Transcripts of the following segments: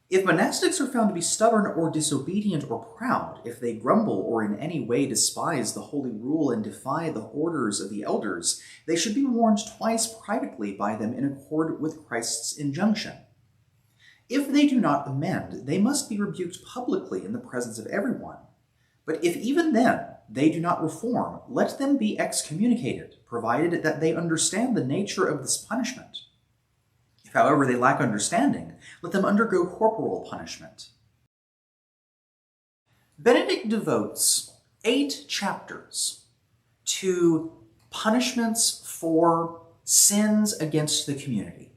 If monastics are found to be stubborn or disobedient or proud, if they grumble or in any way despise the holy rule and defy the orders of the elders, they should be warned twice privately by them in accord with Christ's injunction. If they do not amend, they must be rebuked publicly in the presence of everyone. But if even then they do not reform, let them be excommunicated, provided that they understand the nature of this punishment. If, however, they lack understanding, let them undergo corporal punishment. Benedict devotes 8 chapters to punishments for sins against the community.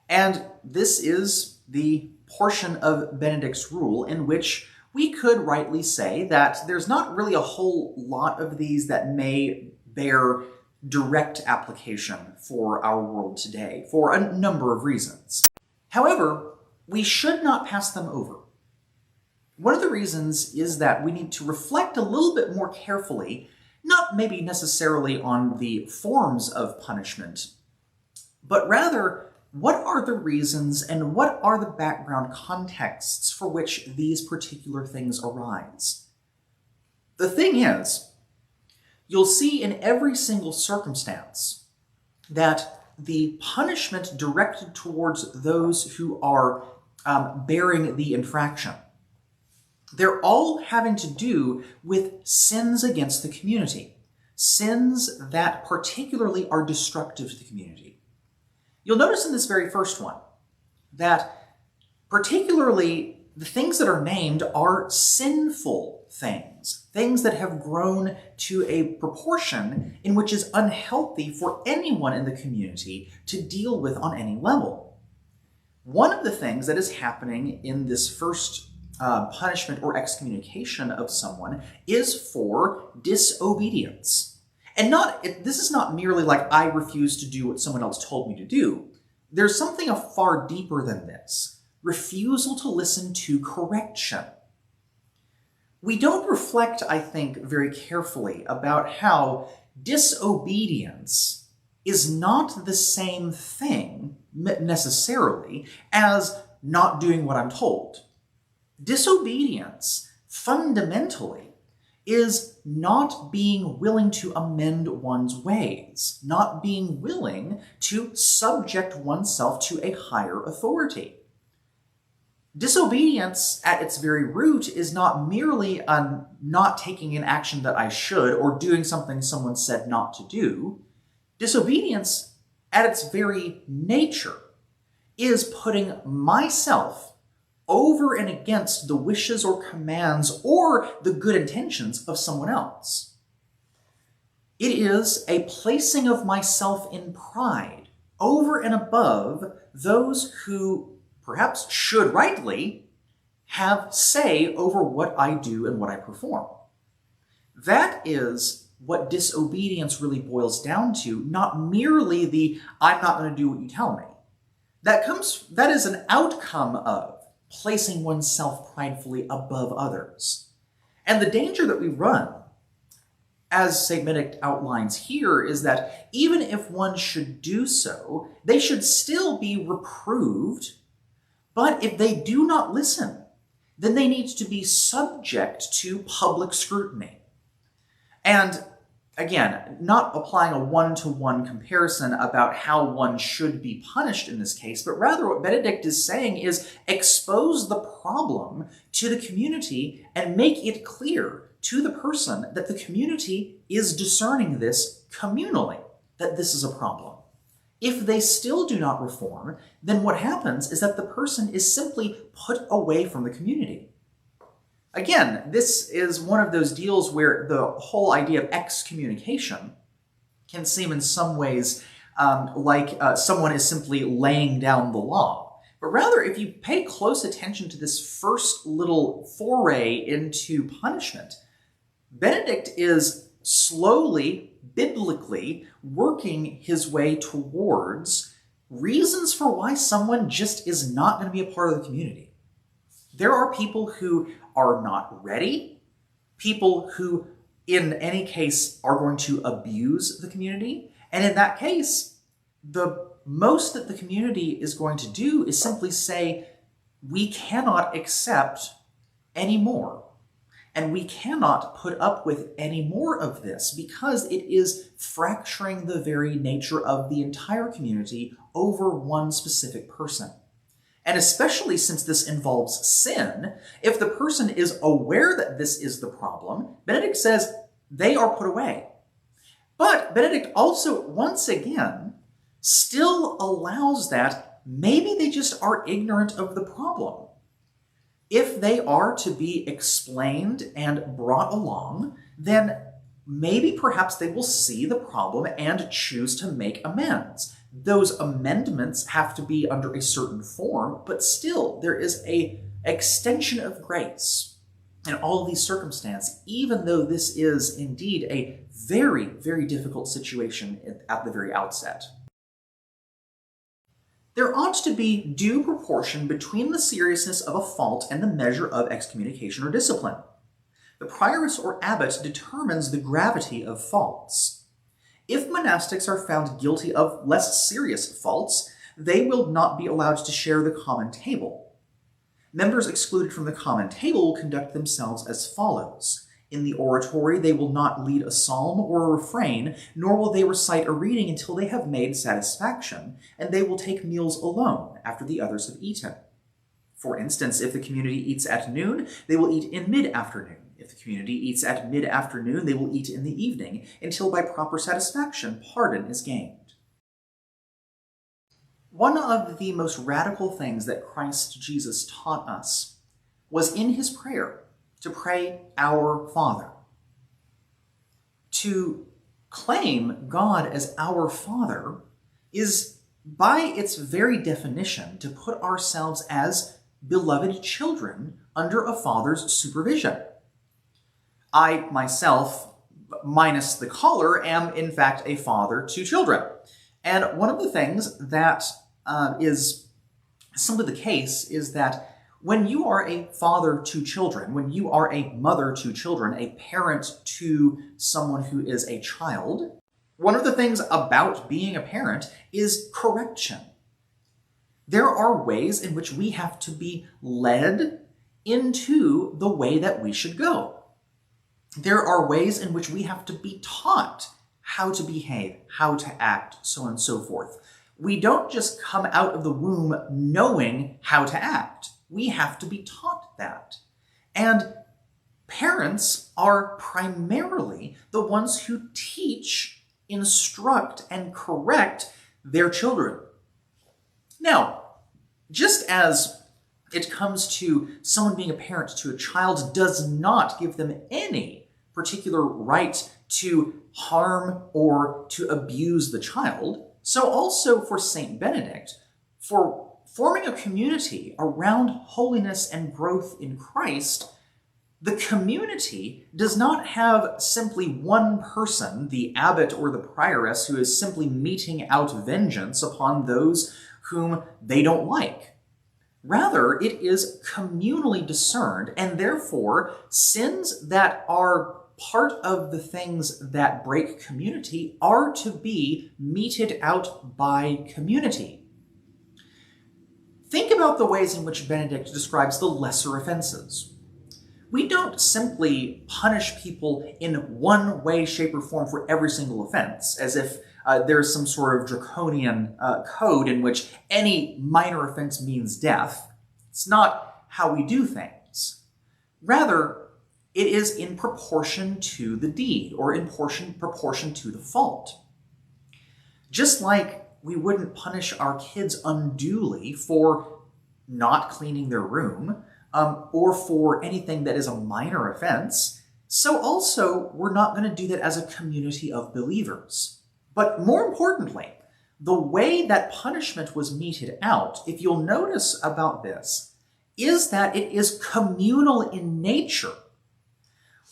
And this is the portion of Benedict's rule in which we could rightly say that there's not really a whole lot of these that may bear direct application for our world today, for a number of reasons. However, we should not pass them over. One of the reasons is that we need to reflect a little bit more carefully, not maybe necessarily on the forms of punishment, but rather, what are the reasons and what are the background contexts for which these particular things arise? The thing is, you'll see in every single circumstance that the punishment directed towards those who are bearing the infraction, they're all having to do with sins against the community, sins that particularly are destructive to the community. You'll notice in this very first one that particularly the things that are named are sinful things, things that have grown to a proportion in which is unhealthy for anyone in the community to deal with on any level. One of the things that is happening in this first punishment or excommunication of someone is for disobedience. And this is not merely like I refuse to do what someone else told me to do. There's something far deeper than this. Refusal to listen to correction. We don't reflect, I think, very carefully about how disobedience is not the same thing necessarily as not doing what I'm told. Disobedience, fundamentally, is not being willing to amend one's ways, not being willing to subject oneself to a higher authority. Disobedience, at its very root, is not merely not taking an action that I should or doing something someone said not to do. Disobedience, at its very nature, is putting myself over and against the wishes or commands or the good intentions of someone else. It is a placing of myself in pride over and above those who perhaps should rightly have say over what I do and what I perform. That is what disobedience really boils down to, not merely the I'm not going to do what you tell me. That is an outcome of placing oneself pridefully above others. And the danger that we run, as St. Benedict outlines here, is that even if one should do so, they should still be reproved. But if they do not listen, then they need to be subject to public scrutiny. And again, not applying a one-to-one comparison about how one should be punished in this case, but rather what Benedict is saying is expose the problem to the community and make it clear to the person that the community is discerning this communally, that this is a problem. If they still do not reform, then what happens is that the person is simply put away from the community. Again, this is one of those deals where the whole idea of excommunication can seem in some ways like someone is simply laying down the law. But rather, if you pay close attention to this first little foray into punishment, Benedict is slowly, biblically, working his way towards reasons for why someone just is not going to be a part of the community. There are people who are not ready, people who, in any case, are going to abuse the community, and in that case, the most that the community is going to do is simply say, we cannot accept any more. And we cannot put up with any more of this because it is fracturing the very nature of the entire community over one specific person. And especially since this involves sin, if the person is aware that this is the problem, Benedict says they are put away. But Benedict also, once again, still allows that maybe they just are ignorant of the problem. If they are to be explained and brought along, then maybe perhaps they will see the problem and choose to make amends. Those amendments have to be under a certain form, but still there is an extension of grace in all of these circumstances, even though this is indeed a very, very difficult situation at the very outset. There ought to be due proportion between the seriousness of a fault and the measure of excommunication or discipline. The prioress or abbot determines the gravity of faults. If monastics are found guilty of less serious faults, they will not be allowed to share the common table. Members excluded from the common table will conduct themselves as follows. In the oratory, they will not lead a psalm or a refrain, nor will they recite a reading until they have made satisfaction, and they will take meals alone after the others have eaten. For instance, if the community eats at noon, they will eat in mid-afternoon. If the community eats at mid-afternoon, they will eat in the evening, until by proper satisfaction, pardon is gained. One of the most radical things that Christ Jesus taught us was in his prayer, to pray, Our Father. To claim God as our Father is, by its very definition, to put ourselves as beloved children under a father's supervision. I, myself, minus the collar, am in fact a father to children. And one of the things that is simply the case is that when you are a father to children, when you are a mother to children, a parent to someone who is a child, one of the things about being a parent is correction. There are ways in which we have to be led into the way that we should go. There are ways in which we have to be taught how to behave, how to act, so on and so forth. We don't just come out of the womb knowing how to act. We have to be taught that. And parents are primarily the ones who teach, instruct, and correct their children. Now, just as it comes to someone being a parent to a child does not give them any particular right to harm or to abuse the child, so also for Saint Benedict, for forming a community around holiness and growth in Christ, the community does not have simply one person, the abbot or the prioress, who is simply meting out vengeance upon those whom they don't like. Rather, it is communally discerned, and therefore sins that are part of the things that break community are to be meted out by community. Think about the ways in which Benedict describes the lesser offenses. We don't simply punish people in one way, shape, or form for every single offense, as if there's some sort of draconian code in which any minor offense means death. It's not how we do things. Rather, it is in proportion to the deed, or in proportion to the fault. Just like we wouldn't punish our kids unduly for not cleaning their room, or for anything that is a minor offense, so also we're not going to do that as a community of believers. But more importantly, the way that punishment was meted out, if you'll notice about this, is that it is communal in nature.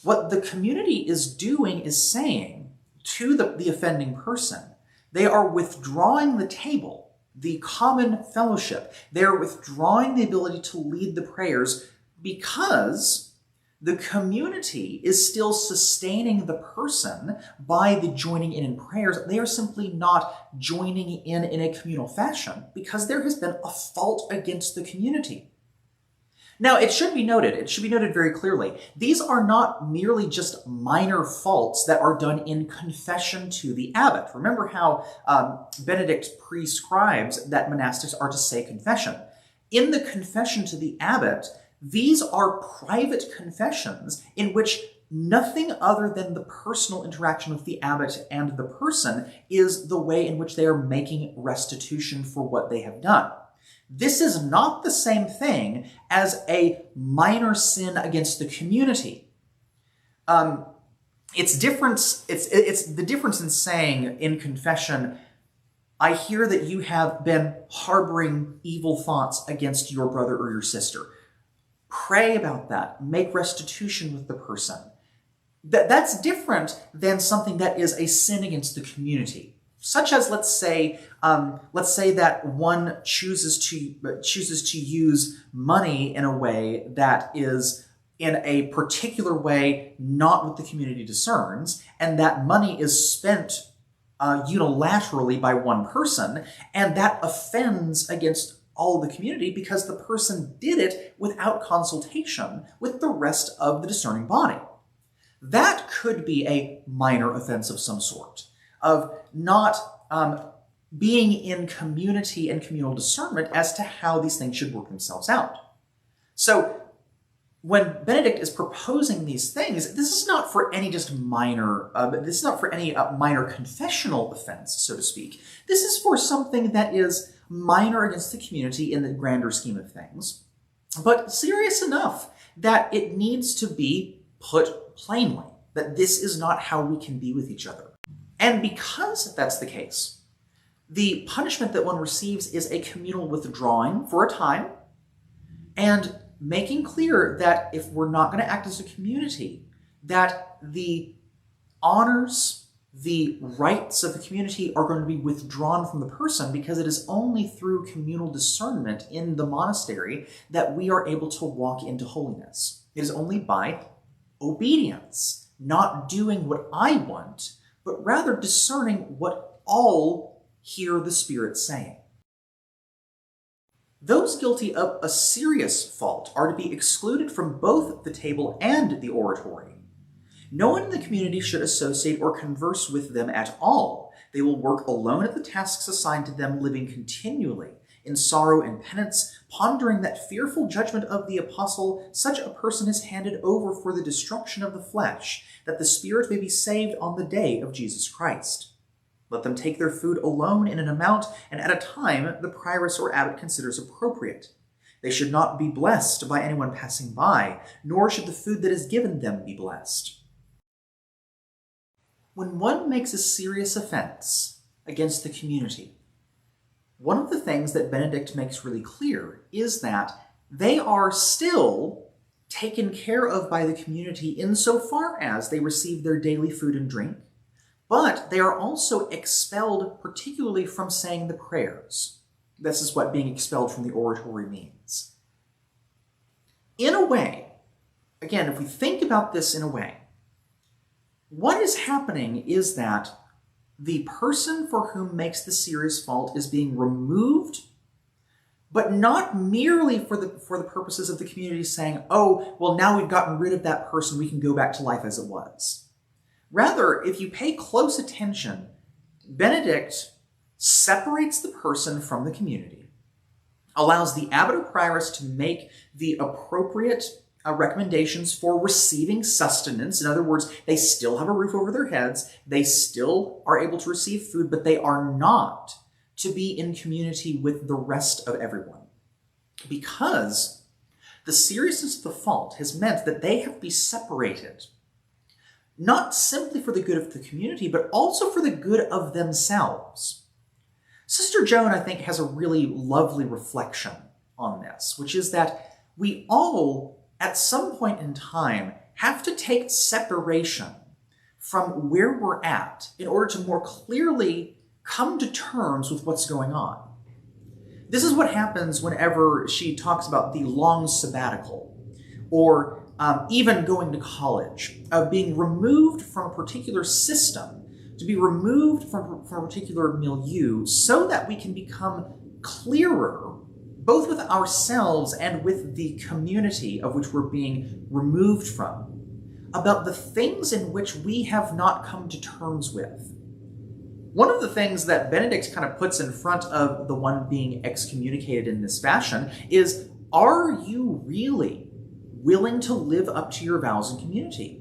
What the community is doing is saying to the offending person, they are withdrawing the table, the common fellowship. They are withdrawing the ability to lead the prayers because the community is still sustaining the person by the joining in prayers. They are simply not joining in a communal fashion because there has been a fault against the community. Now, it should be noted very clearly, these are not merely just minor faults that are done in confession to the abbot. Remember how Benedict prescribes that monastics are to say confession. In the confession to the abbot, these are private confessions in which nothing other than the personal interaction with the abbot and the person is the way in which they are making restitution for what they have done. This is not the same thing as a minor sin against the community. It's the difference in saying in confession, I hear that you have been harboring evil thoughts against your brother or your sister. Pray about that. Make restitution with the person. That's different than something that is a sin against the community. Such as, let's say that one chooses to use money in a way that is in a particular way not what the community discerns, and that money is spent unilaterally by one person, and that offends against all of the community because the person did it without consultation with the rest of the discerning body. That could be a minor offense of some sort, of not being in community and communal discernment as to how these things should work themselves out. So when Benedict is proposing these things, this is not for any just minor, this is not for any minor confessional offense, so to speak. This is for something that is minor against the community in the grander scheme of things, but serious enough that it needs to be put plainly, that this is not how we can be with each other. And because that's the case, the punishment that one receives is a communal withdrawing for a time, and making clear that if we're not going to act as a community, that the honors, the rights of the community are going to be withdrawn from the person, because it is only through communal discernment in the monastery that we are able to walk into holiness. It is only by obedience, not doing what I want, but rather discerning what all hear the Spirit saying. Those guilty of a serious fault are to be excluded from both the table and the oratory. No one in the community should associate or converse with them at all. They will work alone at the tasks assigned to them, living continually in sorrow and penance, pondering that fearful judgment of the apostle, such a person is handed over for the destruction of the flesh, that the spirit may be saved on the day of Jesus Christ. Let them take their food alone in an amount and at a time the prioress or abbot considers appropriate. They should not be blessed by anyone passing by, nor should the food that is given them be blessed. When one makes a serious offense against the community, one of the things that Benedict makes really clear is that they are still taken care of by the community insofar as they receive their daily food and drink, but they are also expelled particularly from saying the prayers. This is what being expelled from the oratory means. In a way, again, if we think about this in a way, what is happening is that the person for whom makes the serious fault is being removed, but not merely for the purposes of the community saying, oh, well, now we've gotten rid of that person, we can go back to life as it was. Rather, if you pay close attention, Benedict separates the person from the community, allows the abbot or prioress to make the appropriate recommendations for receiving sustenance. In other words, they still have a roof over their heads, they still are able to receive food, but they are not to be in community with the rest of everyone. Because the seriousness of the fault has meant that they have to be separated, not simply for the good of the community, but also for the good of themselves. Sister Joan, I think, has a really lovely reflection on this, which is that we all, at some point in time, have to take separation from where we're at in order to more clearly come to terms with what's going on. This is what happens whenever she talks about the long sabbatical, or even going to college, of being removed from a particular system, to be removed from a particular milieu, so that we can become clearer both with ourselves and with the community of which we're being removed from, about the things in which we have not come to terms with. One of the things that Benedict kind of puts in front of the one being excommunicated in this fashion is, are you really willing to live up to your vows in community?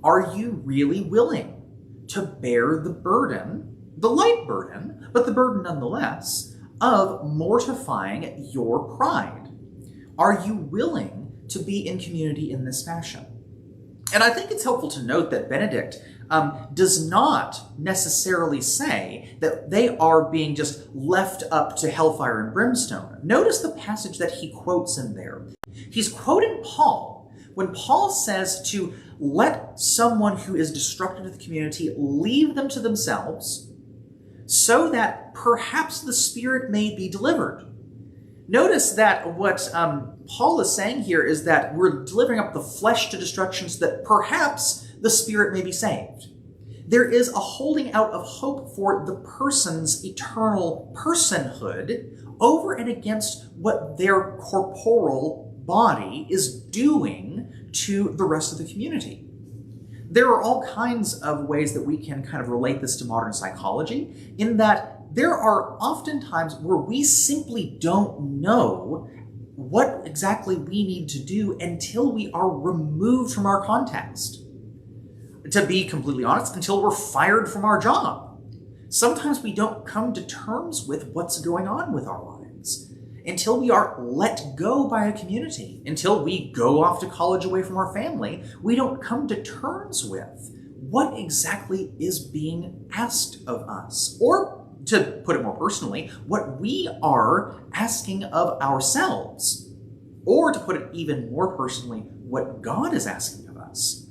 Are you really willing to bear the burden, the light burden, but the burden nonetheless, of mortifying your pride? Are you willing to be in community in this fashion? And I think it's helpful to note that Benedict does not necessarily say that they are being just left up to hellfire and brimstone. Notice the passage that he quotes in there. He's quoting Paul when Paul says to let someone who is destructive to the community leave them to themselves so that perhaps the spirit may be delivered. Notice that what Paul is saying here is that we're delivering up the flesh to destruction so that perhaps the spirit may be saved. There is a holding out of hope for the person's eternal personhood over and against what their corporal body is doing to the rest of the community. There are all kinds of ways that we can kind of relate this to modern psychology, in that there are often times where we simply don't know what exactly we need to do until we are removed from our context. To be completely honest, until we're fired from our job. Sometimes we don't come to terms with what's going on with our lives until we are let go by a community, until we go off to college away from our family. We don't come to terms with what exactly is being asked of us, or to put it more personally, what we are asking of ourselves, or to put it even more personally, what God is asking of us.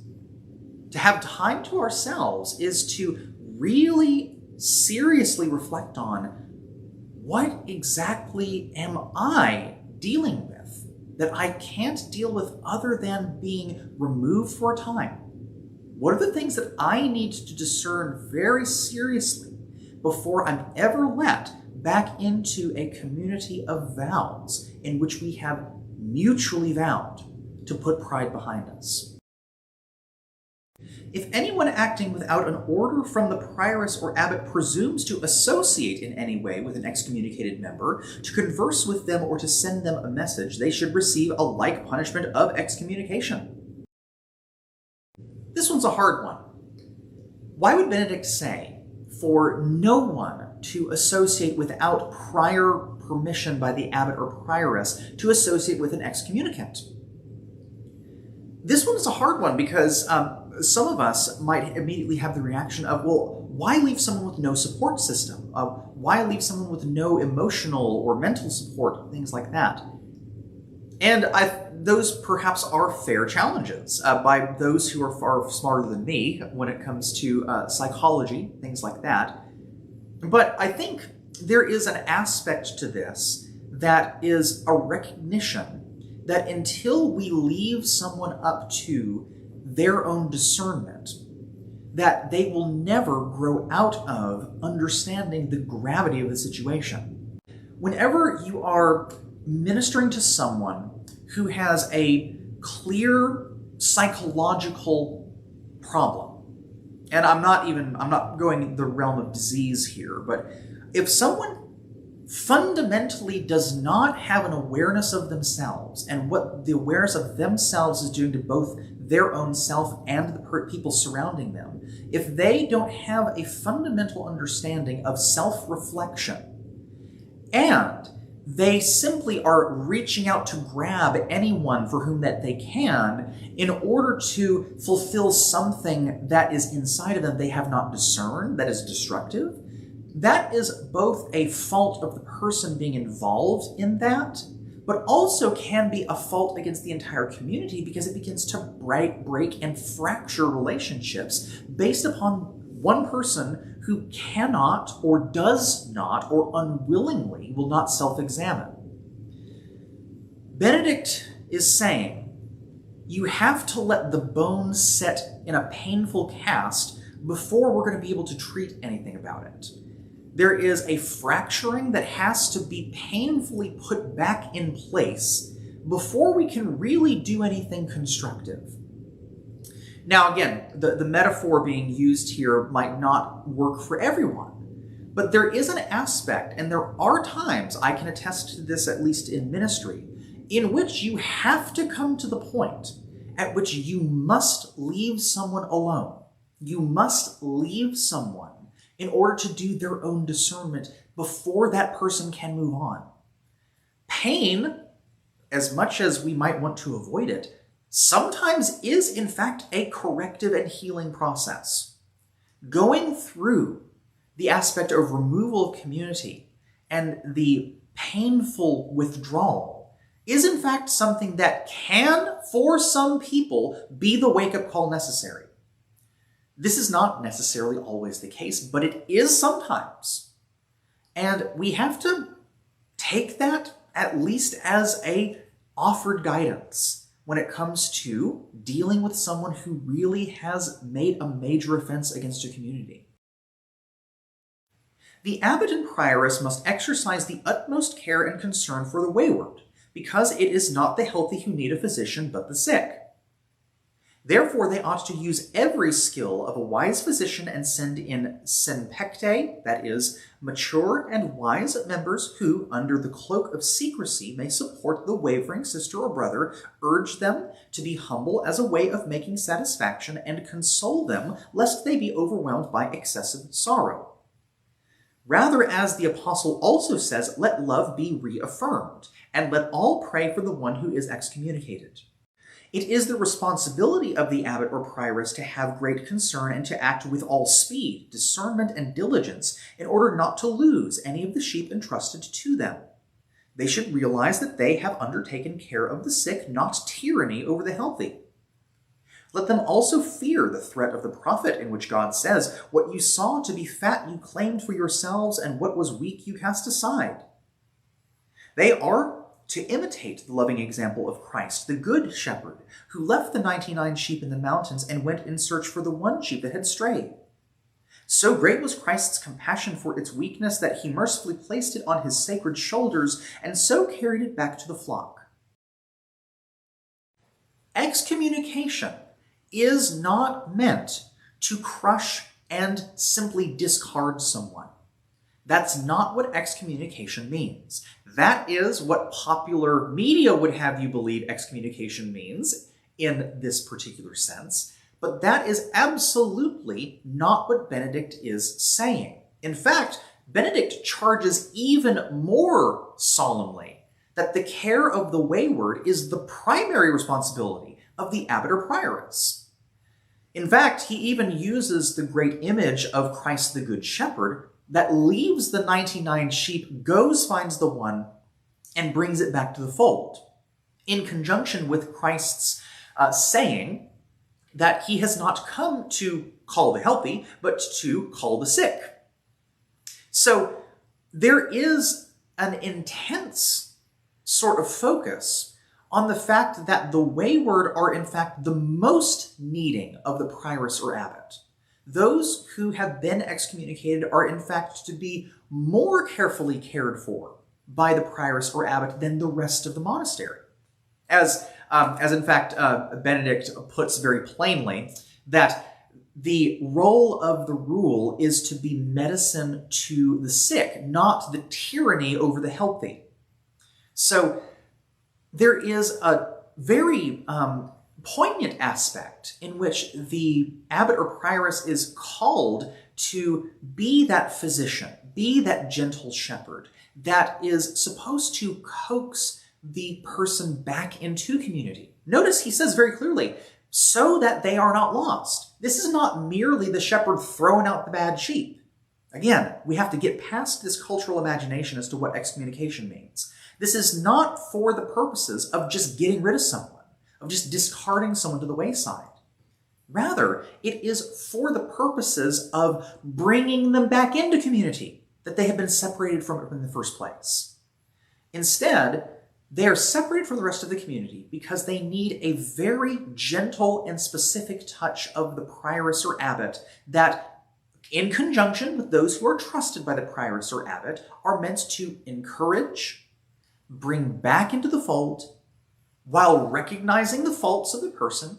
To have time to ourselves is to really seriously reflect on, what exactly am I dealing with that I can't deal with other than being removed for a time? What are the things that I need to discern very seriously before I'm ever let back into a community of vows in which we have mutually vowed to put pride behind us? If anyone acting without an order from the prioress or abbot presumes to associate in any way with an excommunicated member, to converse with them or to send them a message, they should receive a like punishment of excommunication. This one's a hard one. Why would Benedict say for no one to associate without prior permission by the abbot or prioress to associate with an excommunicant? This one is a hard one because some of us might immediately have the reaction of, well, why leave someone with no support system? Why leave someone with no emotional or mental support? Things like that. And those perhaps are fair challenges by those who are far smarter than me when it comes to psychology, things like that. But I think there is an aspect to this that is a recognition that until we leave someone up to their own discernment, that they will never grow out of understanding the gravity of the situation. Whenever you are ministering to someone who has a clear psychological problem, and I'm not going the realm of disease here, but if someone fundamentally does not have an awareness of themselves and what the awareness of themselves is doing to both their own self and the people surrounding them, if they don't have a fundamental understanding of self-reflection, and they simply are reaching out to grab anyone for whom that they can in order to fulfill something that is inside of them they have not discerned, that is destructive, that is both a fault of the person being involved in that, but also can be a fault against the entire community because it begins to break and fracture relationships based upon one person who cannot or does not or unwillingly will not self-examine. Benedict is saying you have to let the bones set in a painful cast before we're going to be able to treat anything about it. There is a fracturing that has to be painfully put back in place before we can really do anything constructive. Now, again, the metaphor being used here might not work for everyone, but there is an aspect, and there are times, I can attest to this at least in ministry, in which you have to come to the point at which you must leave someone alone. You must leave someone in order to do their own discernment before that person can move on. Pain, as much as we might want to avoid it, sometimes is in fact a corrective and healing process. Going through the aspect of removal of community and the painful withdrawal is in fact something that can, for some people, be the wake-up call necessary. This is not necessarily always the case, but it is sometimes. And we have to take that at least as a offered guidance when it comes to dealing with someone who really has made a major offense against a community. The abbot and prioress must exercise the utmost care and concern for the wayward, because it is not the healthy who need a physician, but the sick. Therefore, they ought to use every skill of a wise physician and send in senpectae, that is, mature and wise members who, under the cloak of secrecy, may support the wavering sister or brother, urge them to be humble as a way of making satisfaction, and console them, lest they be overwhelmed by excessive sorrow. Rather, as the apostle also says, let love be reaffirmed, and let all pray for the one who is excommunicated. It is the responsibility of the abbot or prioress to have great concern and to act with all speed, discernment, and diligence in order not to lose any of the sheep entrusted to them. They should realize that they have undertaken care of the sick, not tyranny over the healthy. Let them also fear the threat of the prophet, in which God says, "What you saw to be fat you claimed for yourselves, and what was weak you cast aside." They are to imitate the loving example of Christ, the good shepherd, who left the 99 sheep in the mountains and went in search for the one sheep that had strayed. So great was Christ's compassion for its weakness that he mercifully placed it on his sacred shoulders and so carried it back to the flock. Excommunication is not meant to crush and simply discard someone. That's not what excommunication means. That is what popular media would have you believe excommunication means in this particular sense, but that is absolutely not what Benedict is saying. In fact, Benedict charges even more solemnly that the care of the wayward is the primary responsibility of the abbot or prioress. In fact, he even uses the great image of Christ the Good Shepherd that leaves the 99 sheep, goes, finds the one, and brings it back to the fold, in conjunction with Christ's saying that he has not come to call the healthy, but to call the sick. So there is an intense sort of focus on the fact that the wayward are in fact the most needing of the prioress or abbot. Those who have been excommunicated are in fact to be more carefully cared for by the prioress or abbot than the rest of the monastery. As in fact Benedict puts very plainly, that the role of the rule is to be medicine to the sick, not the tyranny over the healthy. So there is a very poignant aspect in which the abbot or prioress is called to be that physician, be that gentle shepherd that is supposed to coax the person back into community. Notice he says very clearly, so that they are not lost. This is not merely the shepherd throwing out the bad sheep. Again, we have to get past this cultural imagination as to what excommunication means. This is not for the purposes of just getting rid of someone, of just discarding someone to the wayside. Rather, it is for the purposes of bringing them back into community that they have been separated from in the first place. Instead, they are separated from the rest of the community because they need a very gentle and specific touch of the prioress or abbot that in conjunction with those who are trusted by the prioress or abbot, are meant to encourage, bring back into the fold, while recognizing the faults of the person,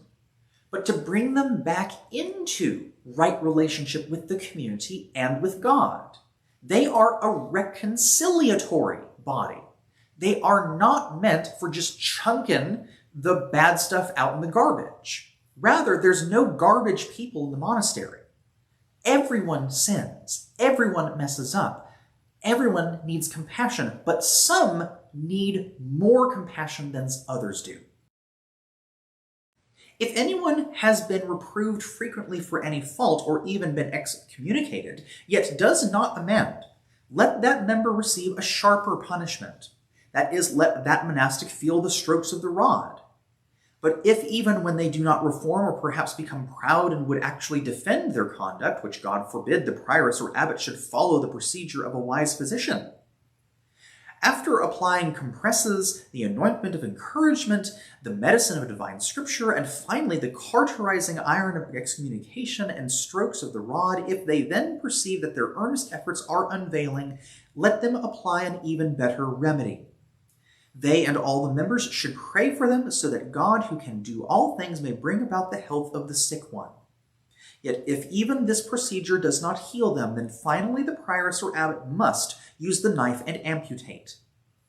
but to bring them back into right relationship with the community and with God. They are a reconciliatory body. They are not meant for just chunking the bad stuff out in the garbage. Rather, there's no garbage people in the monastery. Everyone sins. Everyone messes up. Everyone needs compassion, but some need more compassion than others do. If anyone has been reproved frequently for any fault or even been excommunicated, yet does not amend, let that member receive a sharper punishment. That is, let that monastic feel the strokes of the rod. But if even when they do not reform or perhaps become proud and would actually defend their conduct, which God forbid, the prioress or abbot should follow the procedure of a wise physician, after applying compresses, the anointment of encouragement, the medicine of divine scripture, and finally the cauterizing iron of excommunication and strokes of the rod, if they then perceive that their earnest efforts are unavailing, let them apply an even better remedy. They and all the members should pray for them so that God, who can do all things, may bring about the health of the sick one. Yet if even this procedure does not heal them, then finally the prioress or abbot must use the knife and amputate.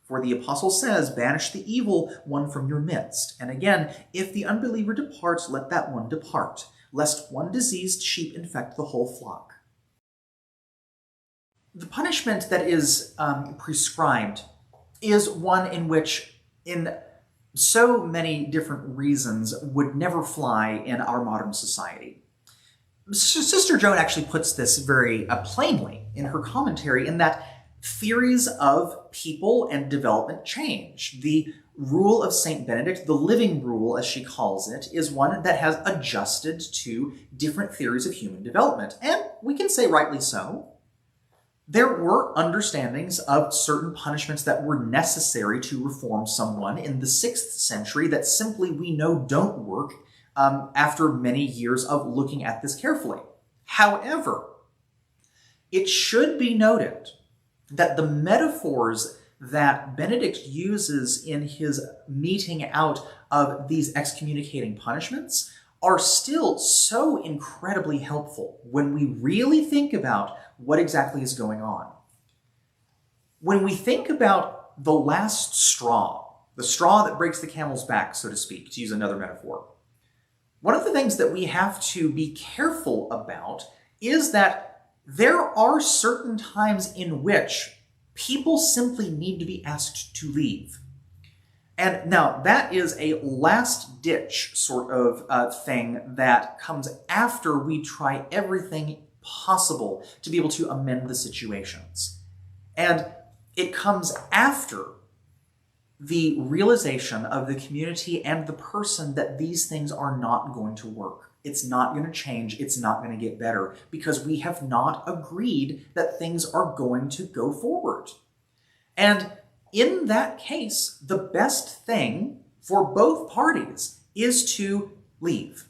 For the apostle says, banish the evil one from your midst. And again, if the unbeliever departs, let that one depart, lest one diseased sheep infect the whole flock. The punishment that is prescribed is one in which, in so many different reasons, would never fly in our modern society. Sister Joan actually puts this very plainly in her commentary, in that theories of people and development change. The rule of St. Benedict, the living rule as she calls it, is one that has adjusted to different theories of human development. And we can say rightly so. There were understandings of certain punishments that were necessary to reform someone in the 6th century that simply we know don't work after many years of looking at this carefully. However, it should be noted that the metaphors that Benedict uses in his meting out of these excommunicating punishments are still so incredibly helpful when we really think about what exactly is going on. When we think about the last straw, the straw that breaks the camel's back, so to speak, to use another metaphor, one of the things that we have to be careful about is that there are certain times in which people simply need to be asked to leave. And now that is a last-ditch sort of thing that comes after we try everything possible to be able to amend the situations. And it comes after the realization of the community and the person that these things are not going to work. It's not going to change. It's not going to get better because we have not agreed that things are going to go forward. And in that case, the best thing for both parties is to leave.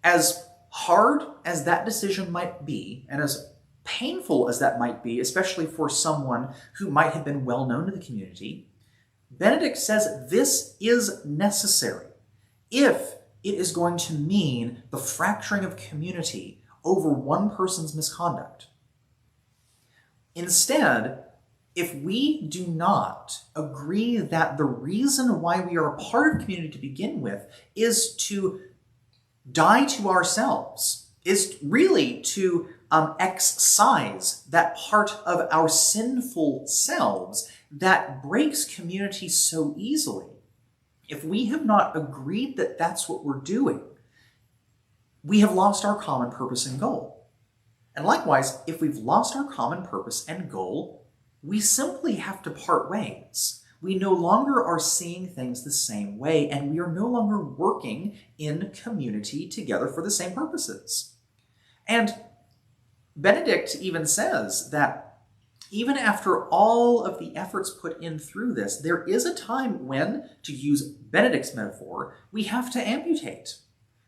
As hard as that decision might be, and as painful as that might be, especially for someone who might have been well known to the community, Benedict says this is necessary if it is going to mean the fracturing of community over one person's misconduct. Instead, if we do not agree that the reason why we are a part of community to begin with is to die to ourselves, is really to excise that part of our sinful selves that breaks community so easily. If we have not agreed that that's what we're doing, we have lost our common purpose and goal. And likewise, if we've lost our common purpose and goal, we simply have to part ways. We no longer are seeing things the same way, and we are no longer working in community together for the same purposes. And Benedict even says that even after all of the efforts put in through this, there is a time when, to use Benedict's metaphor, we have to amputate.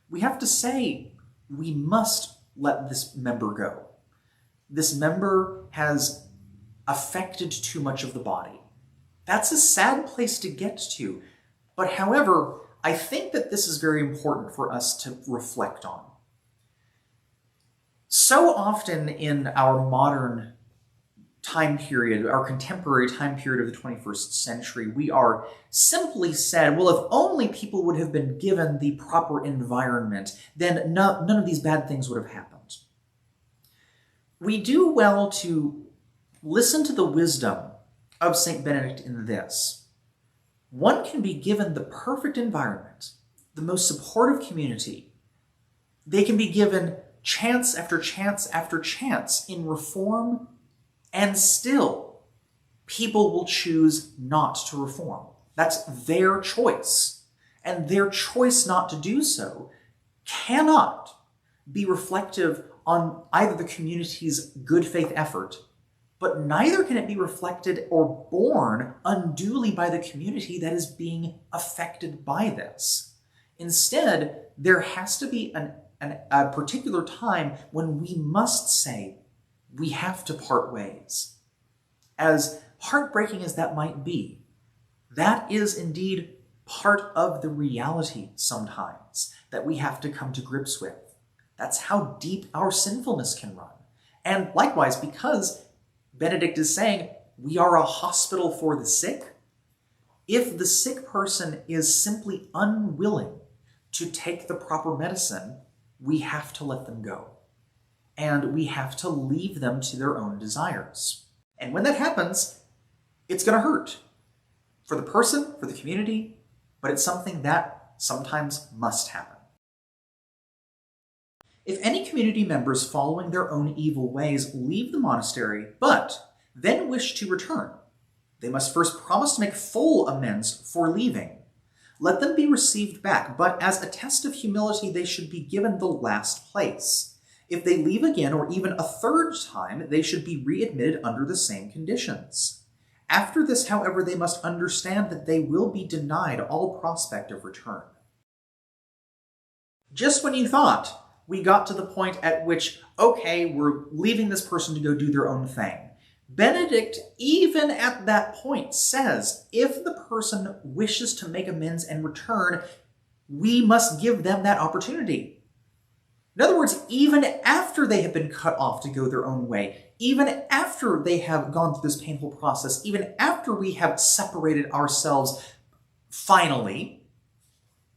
We have to say, we must let this member go. This member has affected too much of the body. That's a sad place to get to. But however, I think that this is very important for us to reflect on. So often in our modern time period, our contemporary time period of the 21st century, we are simply said, well, if only people would have been given the proper environment, then none of these bad things would have happened. We do well to listen to the wisdom of St. Benedict in this. One can be given the perfect environment, the most supportive community. They can be given chance after chance after chance in reform, and still people will choose not to reform. That's their choice. And their choice not to do so cannot be reflective on either the community's good faith effort, but neither can it be reflected or borne unduly by the community that is being affected by this. Instead, there has to be a particular time when we must say, we have to part ways. As heartbreaking as that might be, that is indeed part of the reality sometimes that we have to come to grips with. That's how deep our sinfulness can run. And likewise, because Benedict is saying we are a hospital for the sick, if the sick person is simply unwilling to take the proper medicine, we have to let them go. And we have to leave them to their own desires. And when that happens, it's going to hurt. For the person, for the community, but it's something that sometimes must happen. If any community members following their own evil ways leave the monastery, but then wish to return, they must first promise to make full amends for leaving. Let them be received back, but as a test of humility, they should be given the last place. If they leave again, or even a third time, they should be readmitted under the same conditions. After this, however, they must understand that they will be denied all prospect of return. Just when you thought we got to the point at which, okay, we're leaving this person to go do their own thing, Benedict, even at that point, says if the person wishes to make amends and return, we must give them that opportunity. In other words, even after they have been cut off to go their own way, even after they have gone through this painful process, even after we have separated ourselves finally,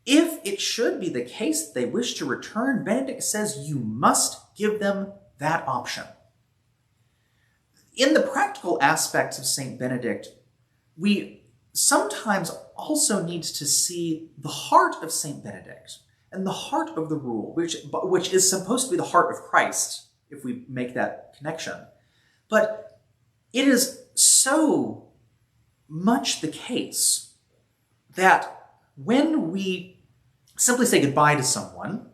if it should be the case that they wish to return, Benedict says you must give them that option. In the practical aspects of St. Benedict, we sometimes also need to see the heart of St. Benedict and the heart of the rule, which is supposed to be the heart of Christ, if we make that connection. But it is so much the case that when we simply say goodbye to someone,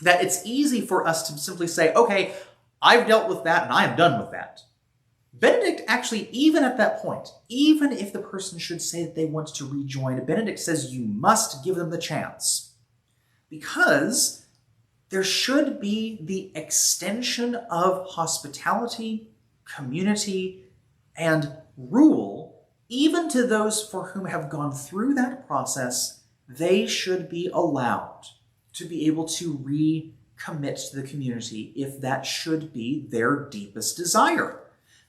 that it's easy for us to simply say, okay, I've dealt with that and I am done with that. Benedict actually, even at that point, even if the person should say that they want to rejoin, Benedict says you must give them the chance. Because there should be the extension of hospitality, community, and rule, even to those for whom have gone through that process. They should be allowed to be able to recommit to the community if that should be their deepest desire.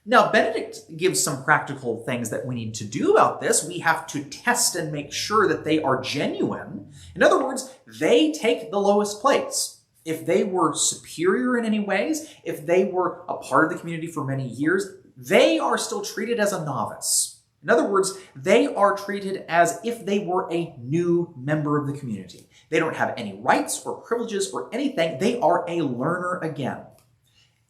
Now, Benedict gives some practical things that we need to do about this. We have to test and make sure that they are genuine. In other words, they take the lowest place. If they were superior in any ways, if they were a part of the community for many years, they are still treated as a novice. In other words, they are treated as if they were a new member of the community. They don't have any rights or privileges or anything. They are a learner again.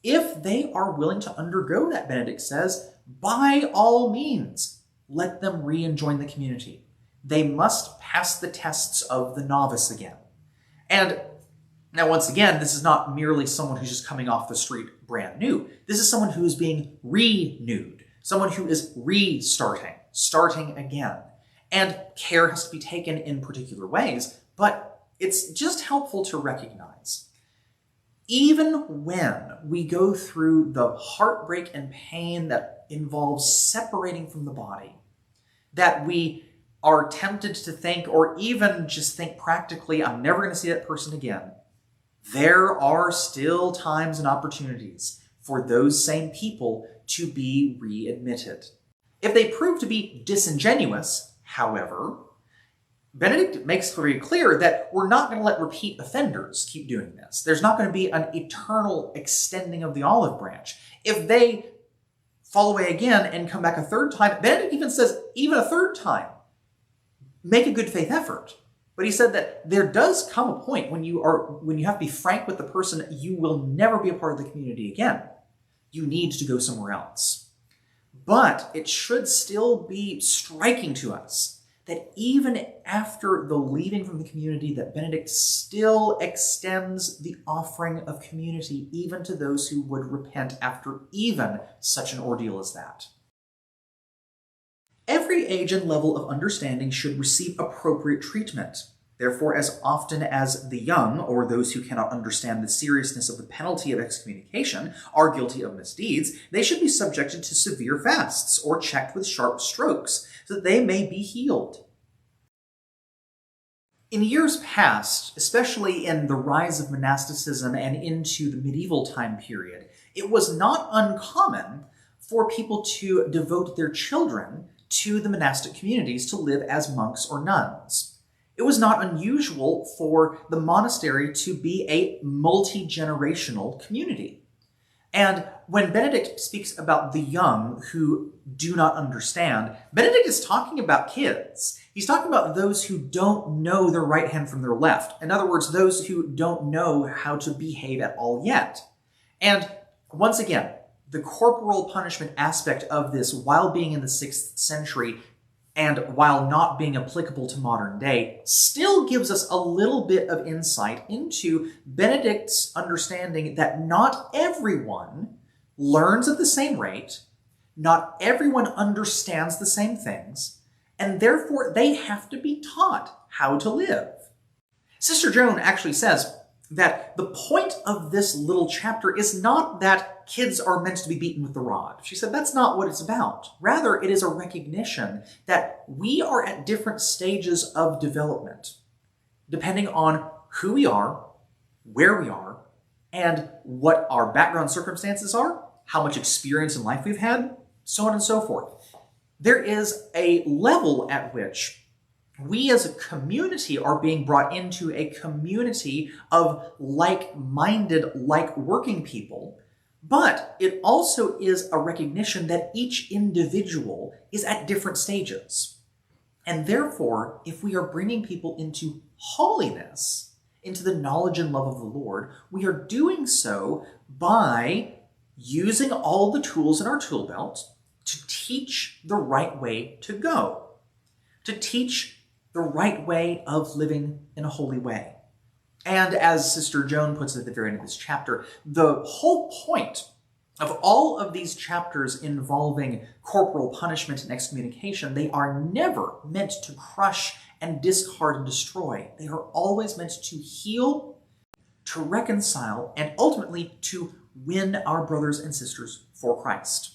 If they are willing to undergo that, Benedict says, by all means, let them re-join the community. They must pass the tests of the novice again. And now, once again, this is not merely someone who's just coming off the street brand new. This is someone who is being renewed, someone who is starting again. And care has to be taken in particular ways, but it's just helpful to recognize. Even when we go through the heartbreak and pain that involves separating from the body, that we are tempted to think, or even just think practically, I'm never going to see that person again, there are still times and opportunities for those same people to be readmitted. If they prove to be disingenuous, however, Benedict makes very clear that we're not going to let repeat offenders keep doing this. There's not going to be an eternal extending of the olive branch. If they fall away again and come back a third time, Benedict even says, even a third time, make a good faith effort. But he said that there does come a point when you have to be frank with the person, you will never be a part of the community again. You need to go somewhere else. But it should still be striking to us that even after the leaving from the community, that Benedict still extends the offering of community even to those who would repent after even such an ordeal as that. Every age and level of understanding should receive appropriate treatment. Therefore, as often as the young, or those who cannot understand the seriousness of the penalty of excommunication, are guilty of misdeeds, they should be subjected to severe fasts, or checked with sharp strokes, so that they may be healed. In years past, especially in the rise of monasticism and into the medieval time period, it was not uncommon for people to devote their children to the monastic communities to live as monks or nuns. It was not unusual for the monastery to be a multi-generational community. And when Benedict speaks about the young who do not understand, Benedict is talking about kids. He's talking about those who don't know their right hand from their left. In other words, those who don't know how to behave at all yet. And once again, the corporal punishment aspect of this, while being in the 6th century and while not being applicable to modern day, still gives us a little bit of insight into Benedict's understanding that not everyone learns at the same rate, not everyone understands the same things, and therefore they have to be taught how to live. Sister Joan actually says that the point of this little chapter is not that kids are meant to be beaten with the rod. She said that's not what it's about. Rather, it is a recognition that we are at different stages of development, depending on who we are, where we are, and what our background circumstances are, how much experience in life we've had, so on and so forth. There is a level at which we as a community are being brought into a community of like-minded, like-working people, but it also is a recognition that each individual is at different stages. And therefore, if we are bringing people into holiness, into the knowledge and love of the Lord, we are doing so by using all the tools in our tool belt to teach the right way to go, to teach the right way of living in a holy way. And as Sister Joan puts it at the very end of this chapter, the whole point of all of these chapters involving corporal punishment and excommunication, they are never meant to crush and discard and destroy. They are always meant to heal, to reconcile, and ultimately to win our brothers and sisters for Christ.